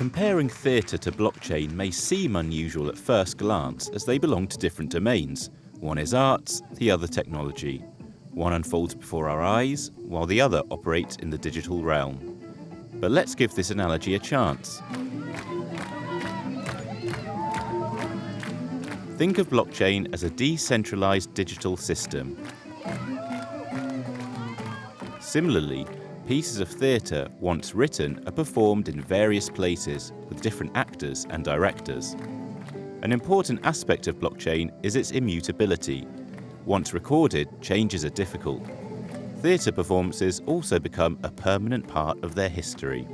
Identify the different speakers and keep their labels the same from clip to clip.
Speaker 1: Comparing theatre to blockchain may seem unusual at first glance as they belong to different domains. One is arts, the other technology. One unfolds before our eyes, while the other operates in the digital realm. But let's give this analogy a chance. Think of blockchain as a decentralized digital system. Similarly, pieces of theatre, once written, are performed in various places with different actors and directors. An important aspect of blockchain is its immutability. Once recorded, changes are difficult. Theatre performances also become a permanent part of their history.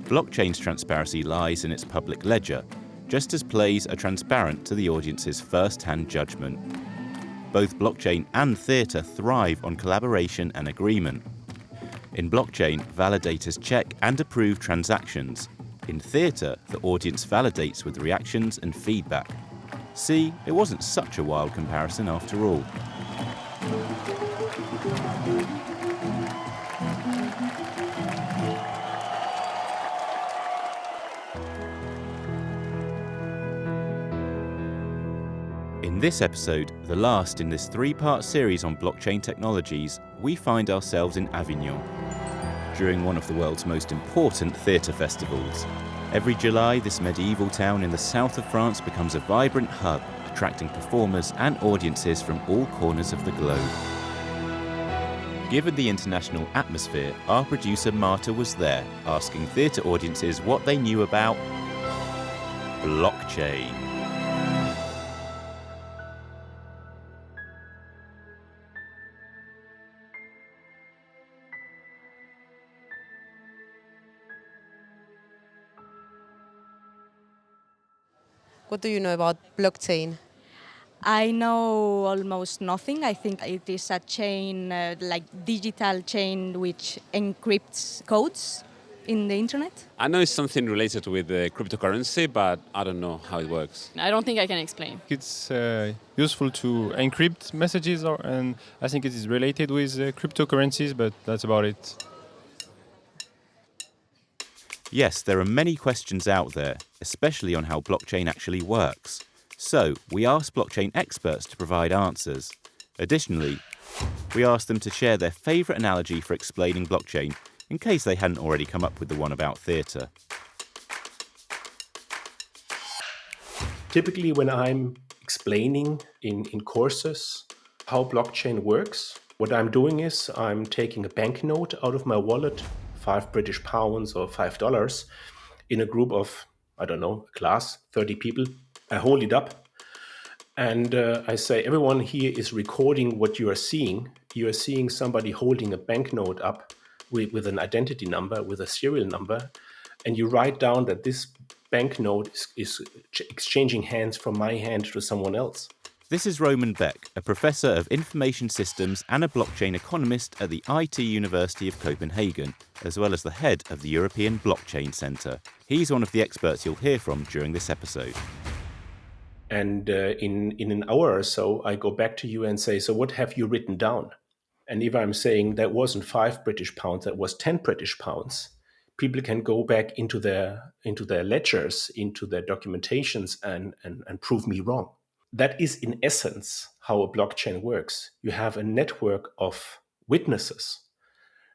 Speaker 1: Blockchain's transparency lies in its public ledger, just as plays are transparent to the audience's first-hand judgment. Both blockchain and theatre thrive on collaboration and agreement. In blockchain, validators check and approve transactions. In theatre, the audience validates with reactions and feedback. See, it wasn't such a wild comparison after all. In this episode, the last in this three-part series on blockchain technologies, we find ourselves in Avignon, during one of the world's most important theatre festivals. Every July, this medieval town in the south of France becomes a vibrant hub, attracting performers and audiences from all corners of the globe. Given the international atmosphere, our producer Marta was there, asking theatre audiences what they knew about blockchain.
Speaker 2: What do you know about blockchain?
Speaker 3: I know almost nothing. I think it is a chain, like digital chain, which encrypts codes in the internet.
Speaker 4: I know it's something related with cryptocurrency, but I don't know how it works.
Speaker 5: I don't think I can explain.
Speaker 6: It's useful to encrypt messages, and I think it is related with cryptocurrencies, but that's about it.
Speaker 1: Yes, there are many questions out there, especially on how blockchain actually works. So, we asked blockchain experts to provide answers. Additionally, we asked them to share their favourite analogy for explaining blockchain, in case they hadn't already come up with the one about theatre.
Speaker 7: Typically, when I'm explaining in courses how blockchain works, what I'm doing is I'm taking a banknote out of my wallet, £5 or $5, in a group of, I don't know, a class, 30 people. I hold it up and I say, everyone here is recording what you are seeing. You are seeing somebody holding a banknote up with an identity number, with a serial number, and you write down that this banknote is exchanging hands from my hand to someone else.
Speaker 1: This is Roman Beck, a professor of information systems and a blockchain economist at the IT University of Copenhagen, as well as the head of the European Blockchain Centre. He's one of the experts you'll hear from during this episode.
Speaker 7: And in an hour or so, I go back to you and say, so what have you written down? And if I'm saying that wasn't £5, that was £10, people can go back into their ledgers, into their documentations and prove me wrong. That is, in essence, how a blockchain works. You have a network of witnesses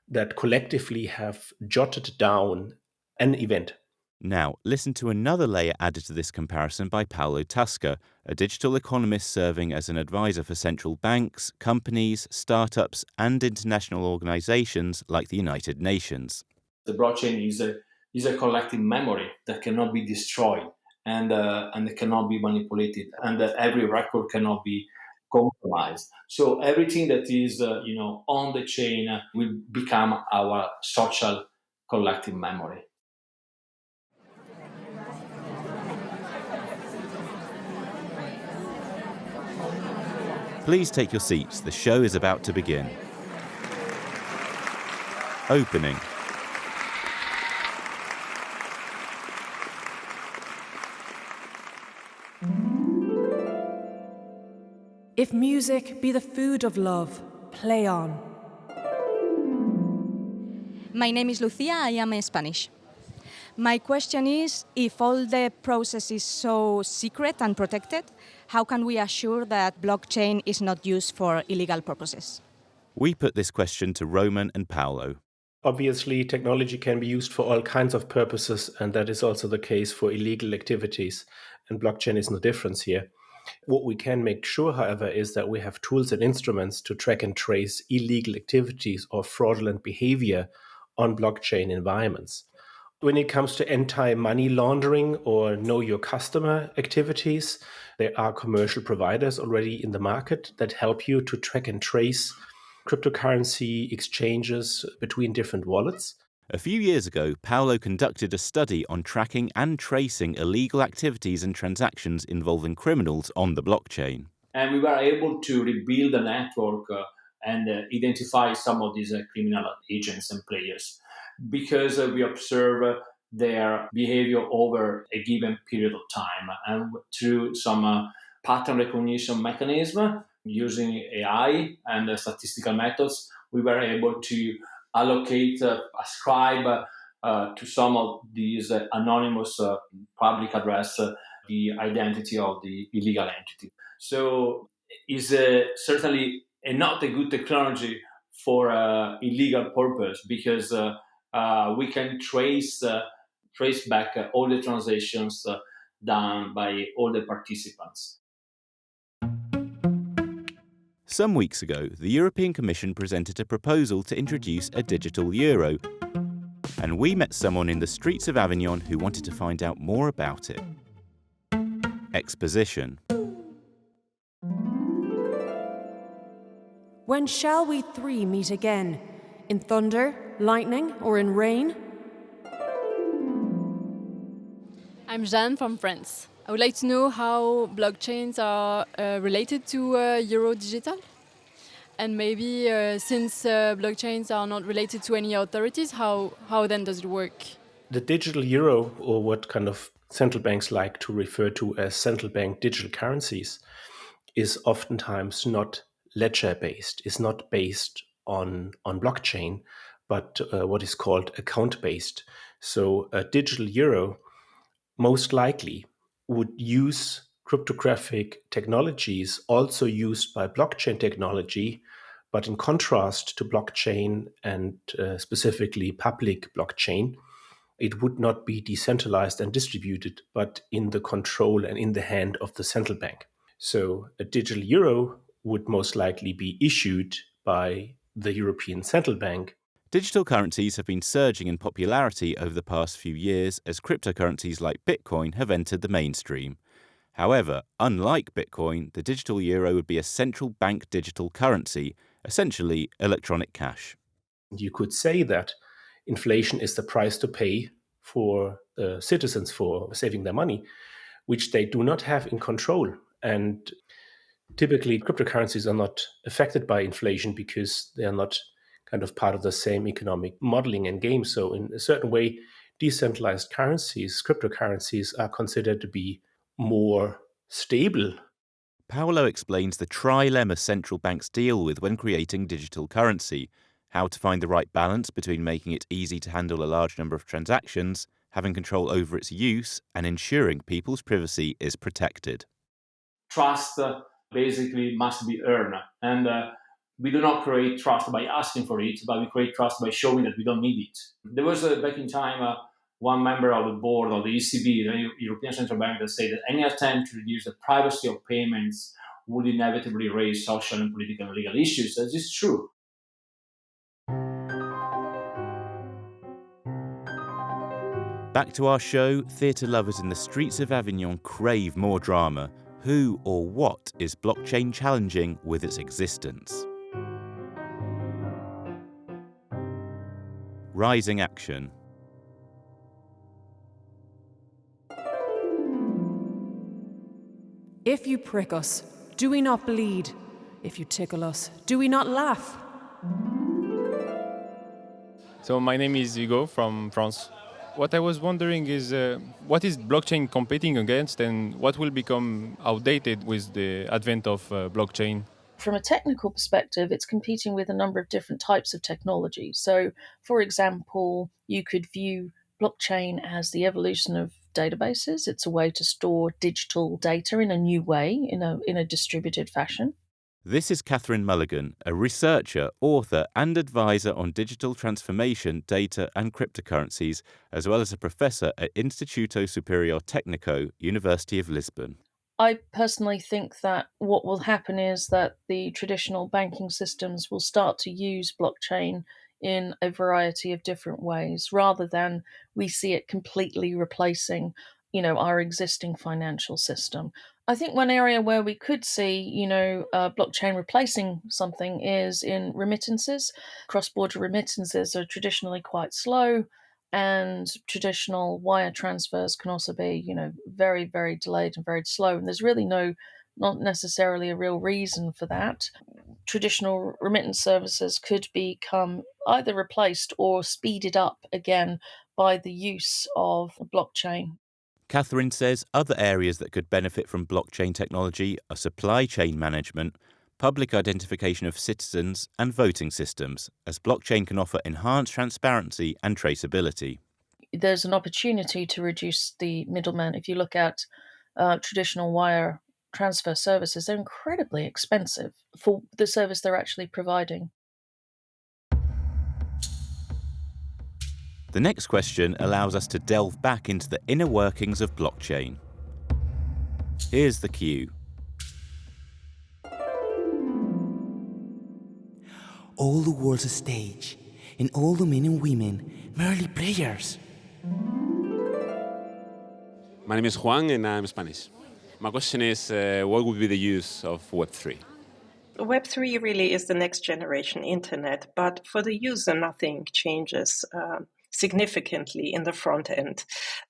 Speaker 7: that collectively have jotted down an event.
Speaker 1: Now, listen to another layer added to this comparison by Paolo Tasca, a digital economist serving as an advisor for central banks, companies, startups, and international organizations like the United Nations.
Speaker 8: The blockchain is a collective memory that cannot be destroyed. And it cannot be manipulated, and that every record cannot be compromised. So everything that is, on the chain will become our social collective memory.
Speaker 1: Please take your seats. The show is about to begin. Opening.
Speaker 9: If music be the food of love, play on.
Speaker 3: My name is Lucia, I am Spanish. My question is, if all the process is so secret and protected, how can we assure that blockchain is not used for illegal purposes?
Speaker 1: We put this question to Roman and Paolo.
Speaker 7: Obviously, technology can be used for all kinds of purposes, and that is also the case for illegal activities. And blockchain is no difference here. What we can make sure, however, is that we have tools and instruments to track and trace illegal activities or fraudulent behavior on blockchain environments. When it comes to anti-money laundering or know your customer activities, there are commercial providers already in the market that help you to track and trace cryptocurrency exchanges between different wallets.
Speaker 1: A few years ago, Paolo conducted a study on tracking and tracing illegal activities and transactions involving criminals on the blockchain.
Speaker 8: And we were able to rebuild the network and identify some of these criminal agents and players because we observe their behavior over a given period of time. And through some pattern recognition mechanism using AI and statistical methods, we were able to allocate, ascribe to some of these anonymous public address the identity of the illegal entity. So is certainly not a good technology for illegal purpose because we can trace back all the transactions done by all the participants.
Speaker 1: Some weeks ago, the European Commission presented a proposal to introduce a digital euro, and we met someone in the streets of Avignon who wanted to find out more about it. Exposition.
Speaker 9: When shall we three meet again? In thunder, lightning, or in rain?
Speaker 5: I'm Jeanne from France. I would like to know how blockchains are related to Euro Digital. And maybe since blockchains are not related to any authorities, how then does it work?
Speaker 7: The digital euro, or what kind of central banks like to refer to as central bank digital currencies, is oftentimes not ledger-based, is not based on blockchain, but what is called account-based. So a digital euro most likely would use cryptographic technologies also used by blockchain technology, but in contrast to blockchain and specifically public blockchain, it would not be decentralized and distributed, but in the control and in the hand of the central bank. So a digital euro would most likely be issued by the European Central Bank.
Speaker 1: Digital currencies have been surging in popularity over the past few years as cryptocurrencies like Bitcoin have entered the mainstream. However, unlike Bitcoin, the digital euro would be a central bank digital currency, essentially electronic cash.
Speaker 7: You could say that inflation is the price to pay for citizens for saving their money, which they do not have in control. And typically, cryptocurrencies are not affected by inflation because they are not kind of part of the same economic modeling and game. So in a certain way, decentralized currencies, cryptocurrencies, are considered to be more stable.
Speaker 1: Paolo explains the trilemma central banks deal with when creating digital currency, how to find the right balance between making it easy to handle a large number of transactions, having control over its use, and ensuring people's privacy is protected.
Speaker 8: Trust basically must be earned. And we do not create trust by asking for it, but we create trust by showing that we don't need it. There was, back in time, one member of the board of the ECB, the European Central Bank, that said that any attempt to reduce the privacy of payments would inevitably raise social and political and legal issues. That is true.
Speaker 1: Back to our show, theatre lovers in the streets of Avignon crave more drama. Who or what is blockchain challenging with its existence? Rising action.
Speaker 9: If you prick us, do we not bleed? If you tickle us, do we not laugh?
Speaker 6: So my name is Hugo from France. What I was wondering is what is blockchain competing against and what will become outdated with the advent of blockchain?
Speaker 10: From a technical perspective, it's competing with a number of different types of technology. So, for example, you could view blockchain as the evolution of databases. It's a way to store digital data in a new way, in a distributed fashion.
Speaker 1: This is Catherine Mulligan, a researcher, author and advisor on digital transformation, data and cryptocurrencies, as well as a professor at Instituto Superior Técnico, University of Lisbon.
Speaker 10: I personally think that what will happen is that the traditional banking systems will start to use blockchain in a variety of different ways rather than we see it completely replacing, our existing financial system. I think one area where we could see, blockchain replacing something is in remittances. Cross-border remittances are traditionally quite slow, and traditional wire transfers can also be, very, very delayed and very slow. And there's really not necessarily a real reason for that. Traditional remittance services could become either replaced or speeded up again by the use of blockchain.
Speaker 1: Catherine says other areas that could benefit from blockchain technology are supply chain management, public identification of citizens, and voting systems, as blockchain can offer enhanced transparency and traceability.
Speaker 10: There's an opportunity to reduce the middleman. If you look at traditional wire transfer services, they're incredibly expensive for the service they're actually providing.
Speaker 1: The next question allows us to delve back into the inner workings of blockchain. Here's the cue.
Speaker 11: All the world's a stage, and all the men and women merely players.
Speaker 4: My name is Juan and I'm Spanish. My question is, what would be the use of Web3?
Speaker 12: Web3 really is the next generation internet, but for the user, nothing changes significantly in the front end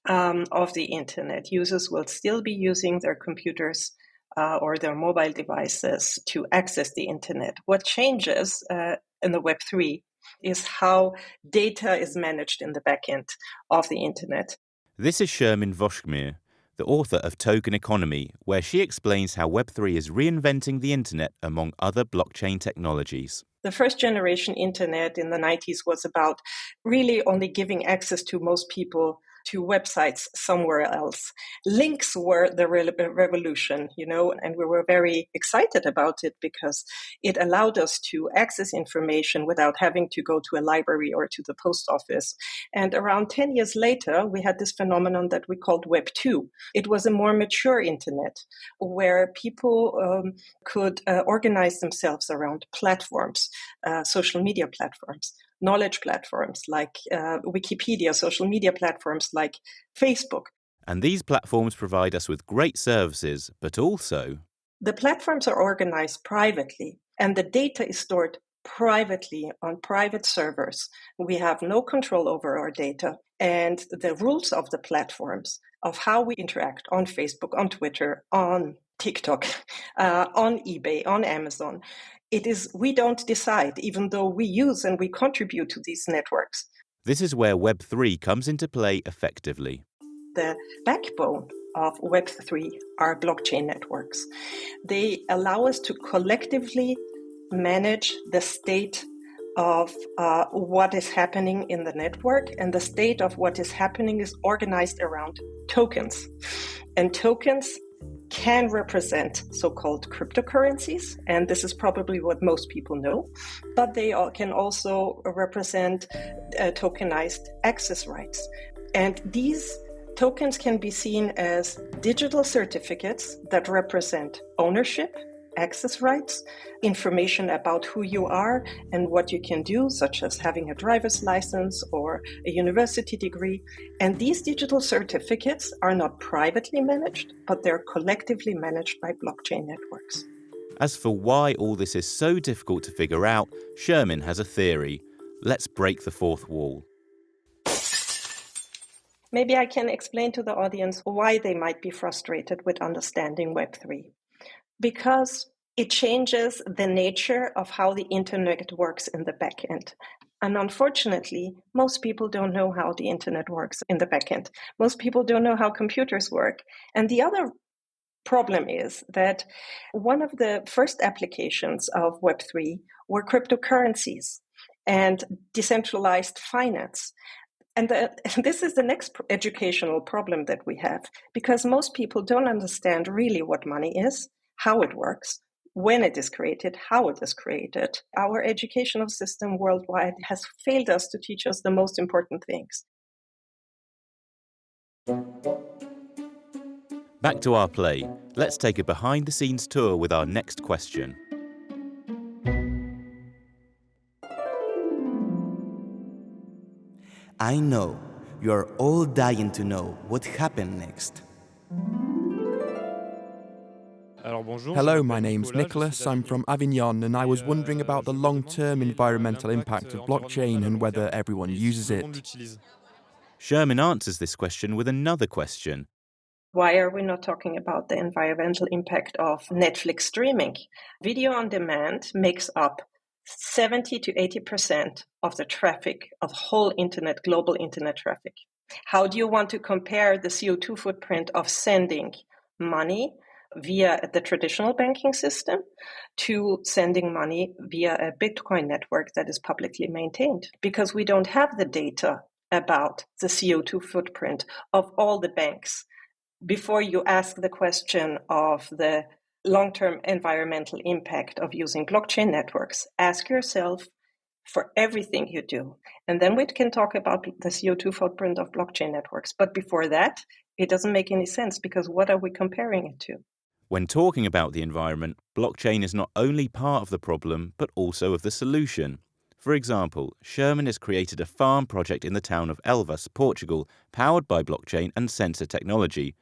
Speaker 12: of the internet. Users will still be using their computers or their mobile devices to access the internet. What changes in the Web3 is how data is managed in the backend of the internet.
Speaker 1: This is Shermin Voshmir, the author of Token Economy, where she explains how Web3 is reinventing the internet among other blockchain technologies.
Speaker 12: The first generation internet in the 90s was about really only giving access to most people to websites somewhere else. Links were the revolution, and we were very excited about it because it allowed us to access information without having to go to a library or to the post office. And around 10 years later, we had this phenomenon that we called Web 2. It was a more mature internet where people could organize themselves around platforms, social media platforms, knowledge platforms like Wikipedia, social media platforms like Facebook.
Speaker 1: And these platforms provide us with great services, but also
Speaker 12: the platforms are organized privately and the data is stored privately on private servers. We have no control over our data, and the rules of the platforms of how we interact on Facebook, on Twitter, on TikTok, on eBay, on Amazon, we don't decide, even though we use and we contribute to these networks.
Speaker 1: This is where Web3 comes into play effectively.
Speaker 12: The backbone of Web3 are blockchain networks. They allow us to collectively manage the state of what is happening in the network, and the state of what is happening is organized around tokens. And tokens can represent so-called cryptocurrencies, and this is probably what most people know, but they can also represent tokenized access rights. And these tokens can be seen as digital certificates that represent ownership, access rights, information about who you are and what you can do, such as having a driver's license or a university degree. And these digital certificates are not privately managed, but they're collectively managed by blockchain networks.
Speaker 1: As for why all this is so difficult to figure out, Shermin has a theory. Let's break the fourth wall.
Speaker 12: Maybe I can explain to the audience why they might be frustrated with understanding Web3. Because it changes the nature of how the internet works in the back end. And unfortunately, most people don't know how the internet works in the back end. Most people don't know how computers work. And the other problem is that one of the first applications of Web3 were cryptocurrencies and decentralized finance. And this is the next educational problem that we have, because most people don't understand really what money is, how it works, when it is created, how it is created. Our educational system worldwide has failed us to teach us the most important things.
Speaker 1: Back to our play. Let's take a behind-the-scenes tour with our next question.
Speaker 11: I know you are all dying to know what happened next.
Speaker 13: Hello, my name's Nicholas. I'm from Avignon, and I was wondering about the long-term environmental impact of blockchain and whether everyone uses it.
Speaker 1: Sherman answers this question with another question.
Speaker 12: Why are we not talking about the environmental impact of Netflix streaming? Video on demand makes up 70 to 80% of the traffic of whole internet, global internet traffic. How do you want to compare the CO2 footprint of sending money via the traditional banking system to sending money via a Bitcoin network that is publicly maintained? Because we don't have the data about the CO2 footprint of all the banks. Before you ask the question of the long-term environmental impact of using blockchain networks, ask yourself for everything you do. And then we can talk about the CO2 footprint of blockchain networks. But before that, it doesn't make any sense, because what are we comparing it to?
Speaker 1: When talking about the environment, blockchain is not only part of the problem, but also of the solution. For example, Sherman has created a farm project in the town of Elvas, Portugal, powered by blockchain and sensor technology.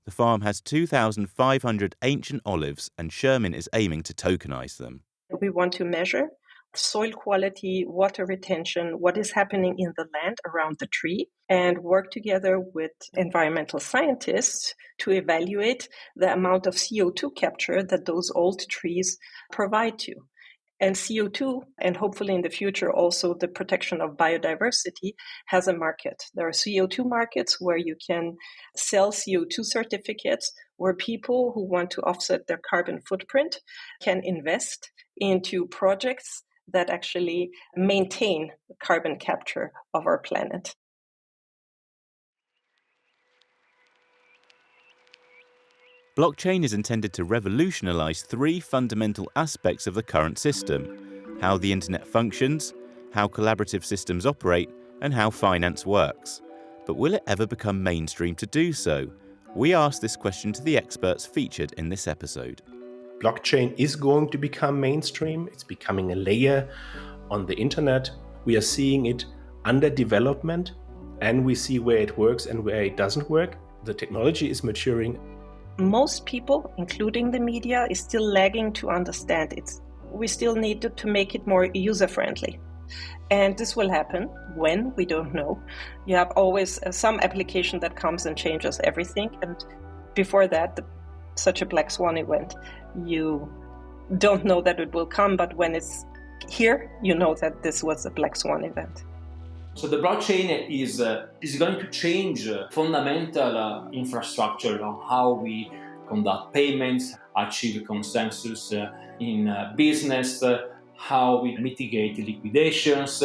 Speaker 1: The farm has 2,500 ancient olives, and Sherman is aiming to tokenize them.
Speaker 12: We want to measure soil quality, water retention, what is happening in the land around the tree, and work together with environmental scientists to evaluate the amount of CO2 capture that those old trees provide to. And CO2, and hopefully in the future also the protection of biodiversity, has a market. There are CO2 markets where you can sell CO2 certificates, where people who want to offset their carbon footprint can invest into projects that actually maintain the carbon capture of our planet.
Speaker 1: Blockchain is intended to revolutionize three fundamental aspects of the current system: how the internet functions, how collaborative systems operate, and how finance works. But will it ever become mainstream to do so? We asked this question to the experts featured in this episode.
Speaker 7: Blockchain is going to become mainstream. It's becoming a layer on the internet. We are seeing it under development, and we see where it works and where it doesn't work. The technology is maturing.
Speaker 12: Most people, including the media, is still lagging to understand it. We still need to make it more user-friendly. And this will happen when, we don't know. You have always some application that comes and changes everything. And before that, such a black swan event, you don't know that it will come, but when it's here, you know that this was a black swan event.
Speaker 8: So the blockchain is going to change fundamental infrastructure on how we conduct payments, achieve consensus in business, how we mitigate liquidations,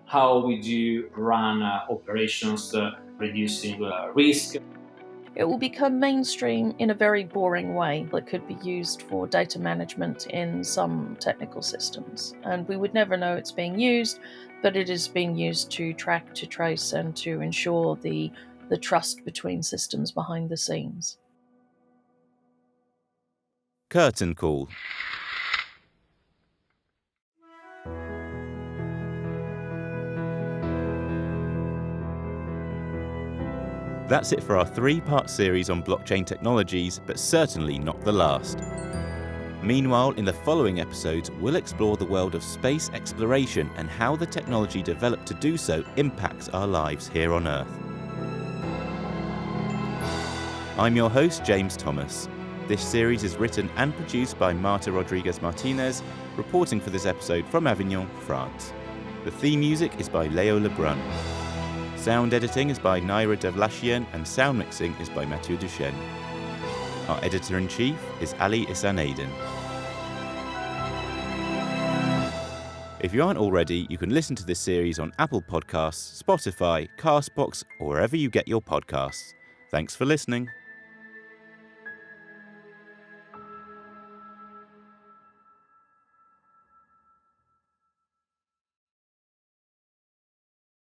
Speaker 8: how we do run operations, reducing risk.
Speaker 10: It will become mainstream in a very boring way that could be used for data management in some technical systems. And we would never know it's being used, but it is being used to track, to trace, and to ensure the trust between systems behind the scenes.
Speaker 1: Curtain call. That's it for our three-part series on blockchain technologies, but certainly not the last. Meanwhile, in the following episodes, we'll explore the world of space exploration and how the technology developed to do so impacts our lives here on Earth. I'm your host, James Thomas. This series is written and produced by Marta Rodriguez Martinez, reporting for this episode from Avignon, France. The theme music is by Leo Lebrun. Sound editing is by Naira Devlashian and sound mixing is by Mathieu Duchesne. Our editor-in-chief is Ali Isanaden. If you aren't already, you can listen to this series on Apple Podcasts, Spotify, Castbox, or wherever you get your podcasts. Thanks for listening.